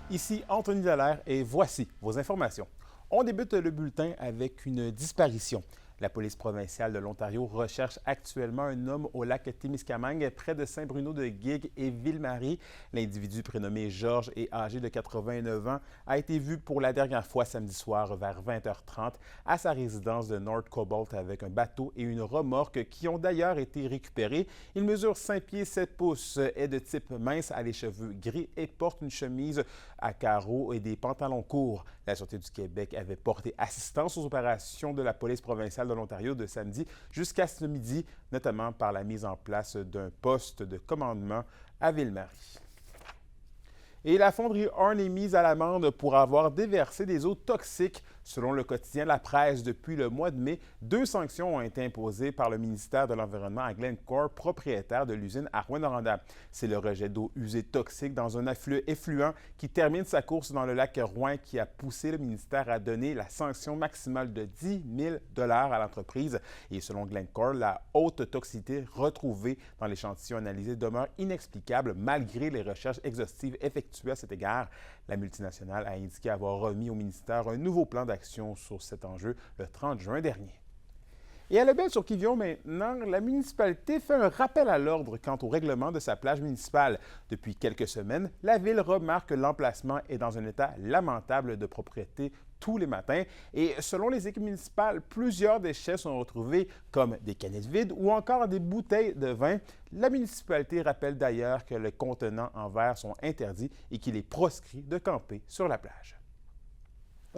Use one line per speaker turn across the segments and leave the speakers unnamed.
Ici Anthony Dallaire et voici vos informations. On débute le bulletin avec une disparition. La police provinciale de l'Ontario recherche actuellement un homme au lac Témiscamingue, près de Saint-Bruno-de-Guigues et Ville-Marie. L'individu prénommé Georges et âgé de 89 ans a été vu pour la dernière fois samedi soir vers 20h30 à sa résidence de North Cobalt avec un bateau et une remorque qui ont d'ailleurs été récupérés. Il mesure 5 pieds 7 pouces, est de type mince, a les cheveux gris et porte une chemise à carreaux et des pantalons courts. La Sûreté du Québec avait porté assistance aux opérations de la police provinciale de l'Ontario de samedi jusqu'à ce midi, notamment par la mise en place d'un poste de commandement à Ville-Marie. Et la fonderie Horn est mise à l'amende pour avoir déversé des eaux toxiques. Selon le quotidien La Presse, depuis le mois de mai, 2 sanctions ont été imposées par le ministère de l'Environnement à Glencore, propriétaire de l'usine à Rouyn-Noranda. C'est le rejet d'eau usée toxique dans un effluent qui termine sa course dans le lac Rouyn qui a poussé le ministère à donner la sanction maximale de 10 000 $ à l'entreprise. Et selon Glencore, la haute toxicité retrouvée dans l'échantillon analysé demeure inexplicable malgré les recherches exhaustives effectuées à cet égard. La multinationale a indiqué avoir remis au ministère un nouveau plan d'action sur cet enjeu le 30 juin dernier. Et à Lebel-sur-Kivion, maintenant, la municipalité fait un rappel à l'ordre quant au règlement de sa plage municipale. Depuis quelques semaines, la ville remarque que l'emplacement est dans un état lamentable de propriété tous les matins. Et selon les équipes municipales, plusieurs déchets sont retrouvés, comme des canettes vides ou encore des bouteilles de vin. La municipalité rappelle d'ailleurs que les contenants en verre sont interdits et qu'il est proscrit de camper sur la plage.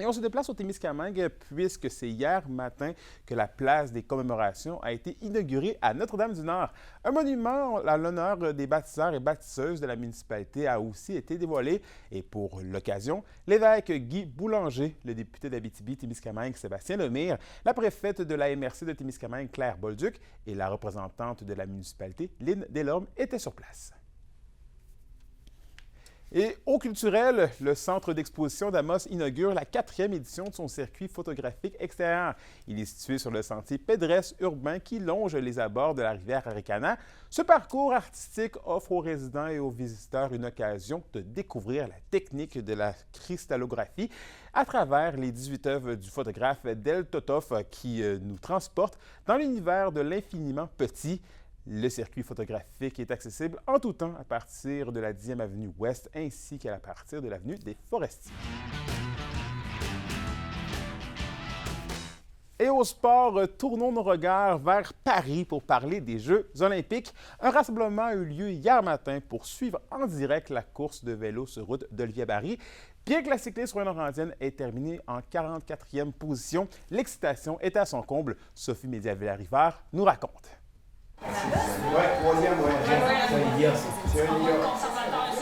Et on se déplace au Témiscamingue puisque c'est hier matin que la place des commémorations a été inaugurée à Notre-Dame-du-Nord. Un monument à l'honneur des bâtisseurs et bâtisseuses de la municipalité a aussi été dévoilé. Et pour l'occasion, l'évêque Guy Boulanger, le député d'Abitibi-Témiscamingue Sébastien Lemire, la préfète de la MRC de Témiscamingue Claire Bolduc et la représentante de la municipalité Lynne Delorme étaient sur place. Et au culturel, le centre d'exposition d'Amos inaugure la 4e édition de son circuit photographique extérieur. Il est situé sur le sentier pédestre urbain qui longe les abords de la rivière Aricana. Ce parcours artistique offre aux résidents et aux visiteurs une occasion de découvrir la technique de la cristallographie à travers les 18 œuvres du photographe Del Totoff qui nous transporte dans l'univers de l'infiniment petit. Le circuit photographique est accessible en tout temps à partir de la 10e avenue Ouest ainsi qu'à partir de l'avenue des Forestiers. Et au sport, tournons nos regards vers Paris pour parler des Jeux olympiques. Un rassemblement a eu lieu hier matin pour suivre en direct la course de vélo sur route d'Olivier Barry. Bien que la cycliste rouyn-norandienne ait terminé en 44e position, l'excitation est à son comble. Sophie Média-Villarivard nous raconte.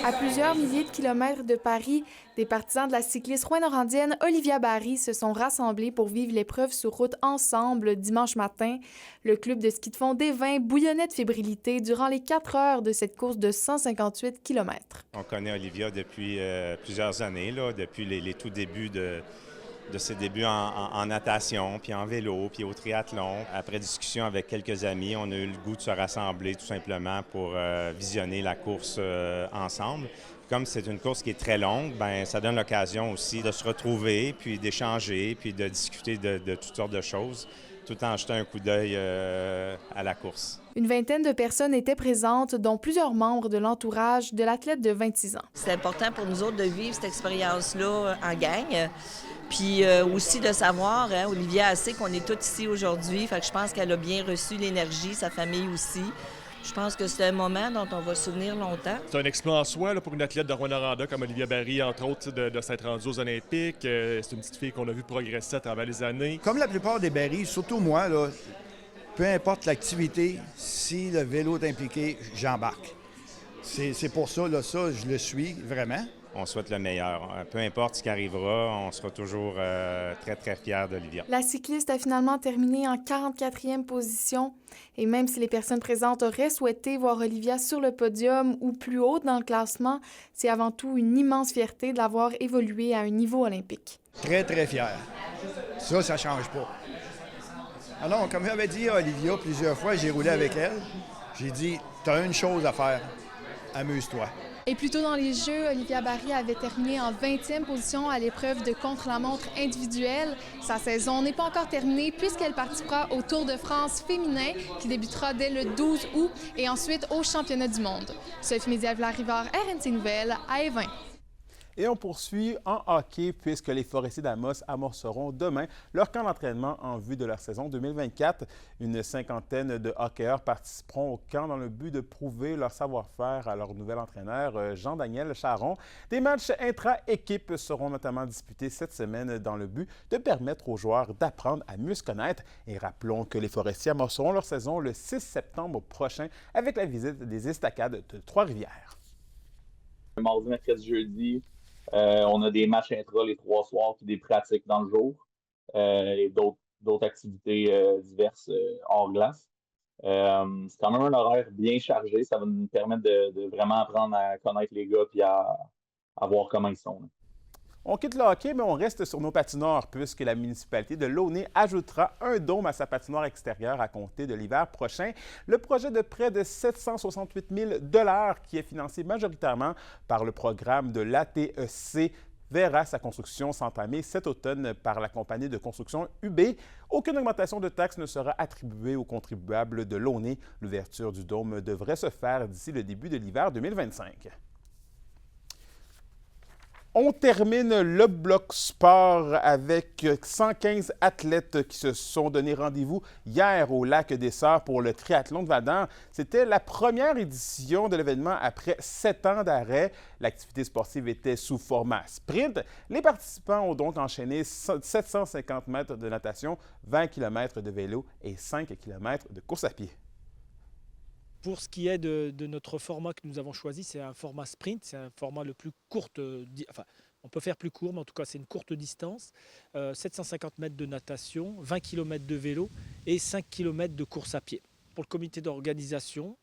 À plusieurs milliers de kilomètres de Paris, des partisans de la cycliste rouyn-norandienne Olivia Barry se sont rassemblés pour vivre l'épreuve sur route ensemble dimanche matin. Le club de ski de fond des Vins bouillonnait de fébrilité durant les 4 heures de cette course de 158 km.
On connaît Olivia depuis plusieurs années, là, depuis les tout débuts de ses débuts en natation, puis en vélo, puis au triathlon. Après discussion avec quelques amis, on a eu le goût de se rassembler tout simplement pour visionner la course ensemble. Comme c'est une course qui est très longue, bien, ça donne l'occasion aussi de se retrouver, puis d'échanger, puis de discuter de toutes sortes de choses, tout en jetant un coup d'œil à la course.
Une vingtaine de personnes étaient présentes, dont plusieurs membres de l'entourage de l'athlète de 26 ans.
C'est important pour nous autres de vivre cette expérience-là en gang. Puis aussi de savoir, hein, Olivia sait qu'on est tous ici aujourd'hui, fait que je pense qu'elle a bien reçu l'énergie, sa famille aussi. Je pense que c'est un moment dont on va se souvenir longtemps.
C'est un exploit en soi là, pour une athlète de Rouyn-Noranda comme Olivia Barry, entre autres, de s'être rendue aux Olympiques. C'est une petite fille qu'on a vu progresser à travers les années.
Comme la plupart des Barry, surtout moi, là, peu importe l'activité, si le vélo est impliqué, j'embarque. C'est pour ça, là, ça, je le suis vraiment.
On souhaite le meilleur. Peu importe ce qui arrivera, on sera toujours très, très fiers d'Olivia.
La cycliste a finalement terminé en 44e position. Et même si les personnes présentes auraient souhaité voir Olivia sur le podium ou plus haut dans le classement, c'est avant tout une immense fierté de l'avoir évolué à un niveau olympique.
Très, très fier. Ça ne change pas. Alors, comme j'avais dit à Olivia plusieurs fois, j'ai roulé avec elle. J'ai dit, tu as une chose à faire, amuse-toi.
Et plus tôt dans les Jeux, Olivia Barry avait terminé en 20e position à l'épreuve de contre-la-montre individuelle. Sa saison n'est pas encore terminée puisqu'elle participera au Tour de France féminin qui débutera dès le 12 août et ensuite au Championnat du monde. Sophie Médiaville-Rivard, RNC Nouvelles, à Évin.
Et on poursuit en hockey puisque les Forestiers d'Amos amorceront demain leur camp d'entraînement en vue de leur saison 2024. Une cinquantaine de hockeyeurs participeront au camp dans le but de prouver leur savoir-faire à leur nouvel entraîneur Jean-Daniel Charron. Des matchs intra-équipe seront notamment disputés cette semaine dans le but de permettre aux joueurs d'apprendre à mieux se connaître. Et rappelons que les Forestiers amorceront leur saison le 6 septembre prochain avec la visite des Estacades de Trois-Rivières.
Mardi, mercredi, jeudi, on a des matchs intra les 3 soirs puis des pratiques dans le jour et d'autres activités diverses hors glace. C'est quand même un horaire bien chargé. Ça va nous permettre de vraiment apprendre à connaître les gars puis à voir comment ils sont. Là.
On quitte le hockey, mais on reste sur nos patinoires puisque la municipalité de Launay ajoutera un dôme à sa patinoire extérieure à compter de l'hiver prochain. Le projet de près de 768 000 $ qui est financé majoritairement par le programme de l'ATEC verra sa construction s'entamer cet automne par la compagnie de construction UB. Aucune augmentation de taxes ne sera attribuée aux contribuables de Launay. L'ouverture du dôme devrait se faire d'ici le début de l'hiver 2025. On termine le bloc sport avec 115 athlètes qui se sont donné rendez-vous hier au Lac des Sœurs pour le triathlon de Val-d'Or. C'était la première édition de l'événement après 7 ans d'arrêt. L'activité sportive était sous format sprint. Les participants ont donc enchaîné 750 mètres de natation, 20 km de vélo et 5 km de course à pied.
Pour ce qui est de notre format que nous avons choisi, c'est un format sprint, c'est un format le plus court, enfin on peut faire plus court, mais en tout cas c'est une courte distance, 750 mètres de natation, 20 km de vélo et 5 km de course à pied. Pour le comité d'organisation,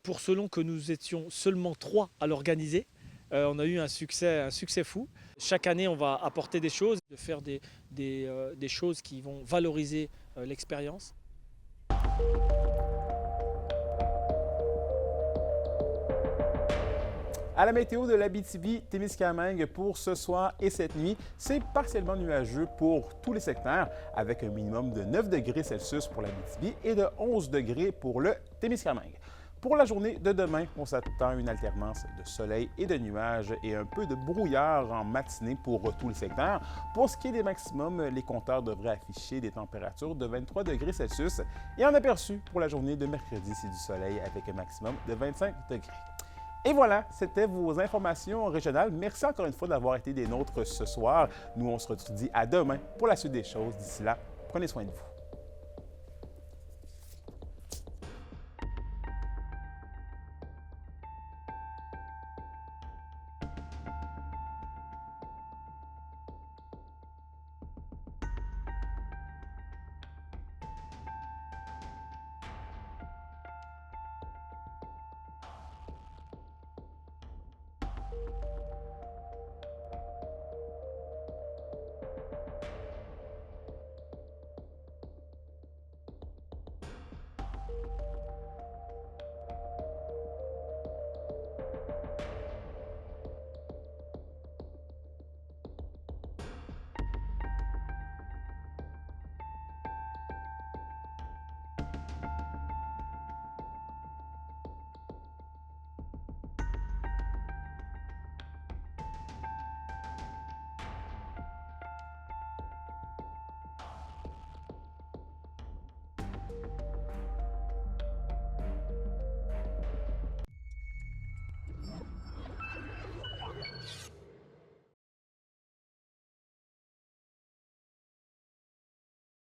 pour selon que nous étions seulement 3 à l'organiser, on a eu un succès fou. Chaque année, on va apporter des choses, de faire des choses qui vont valoriser l'expérience.
À la météo de l'Abitibi-Témiscamingue pour ce soir et cette nuit, c'est partiellement nuageux pour tous les secteurs avec un minimum de 9 degrés Celsius pour l'Abitibi et de 11 degrés pour le Témiscamingue. Pour la journée de demain, on s'attend à une alternance de soleil et de nuages et un peu de brouillard en matinée pour tous les secteurs. Pour ce qui est des maximums, les compteurs devraient afficher des températures de 23 degrés Celsius et en aperçu pour la journée de mercredi, c'est du soleil avec un maximum de 25 degrés. Et voilà, c'était vos informations régionales. Merci encore une fois d'avoir été des nôtres ce soir. Nous, on se retrouve à demain pour la suite des choses. D'ici là, prenez soin de vous.